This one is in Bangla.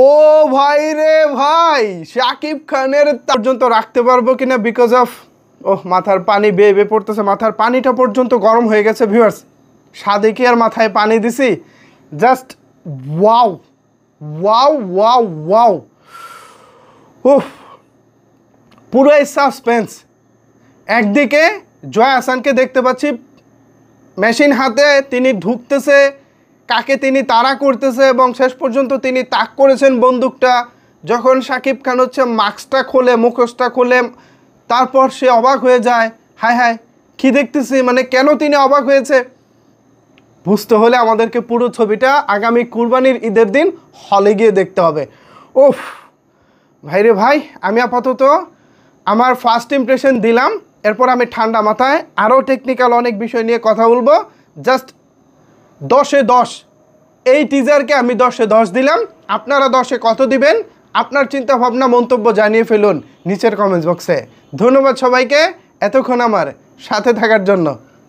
ও ভাই রে ভাই, শাকিব খানের পর্যন্ত রাখতে পারবো কিনা বিকজ অফ মাথার পানি বেয়ে বেয়ে পড়তেছে, মাথার পানিটা পর্যন্ত গরম হয়ে গেছে ভিউয়ার্স। সাদেকি আর মাথায় পানি দিছি, just wow wow wow wow. উফ, পুরোই সাসপেন্স। একদিকে জয়া আহসানকে দেখতে পাচ্ছি মেশিন হাতে, তিনি ঢুকতেছে, কাকে তিনি তাড়া করতেছে এবং শেষ পর্যন্ত তিনি তাক করেছেন বন্দুকটা। যখন শাকিব খান হচ্ছে মাস্কটা খোলে, মুখোশটা খোলে, তারপর সে অবাক হয়ে যায়, হায় হায় কী দেখতেছি, মানে কেন তিনি অবাক হয়েছে। বুঝতে হলে আমাদেরকে পুরো ছবিটা আগামী কুরবানির ঈদের দিন হলে গিয়ে দেখতে হবে। ওফ ভাইরে ভাই, আমি আপাতত আমার ফার্স্ট ইমপ্রেশন দিলাম, এরপর আমি ঠান্ডা মাথায় আরও টেকনিক্যাল অনেক বিষয় নিয়ে কথা বলবো। জাস্ট 10-এ 10, এই টিজারকে আমি 10-এ 10 দিলাম। আপনারা 10-এ কত দিবেন? আপনার চিন্তাভাবনা মন্তব্য জানিয়ে ফেলুন নিচের কমেন্টস বক্সে। ধন্যবাদ সবাইকে এতক্ষণ আমার সাথে থাকার জন্য।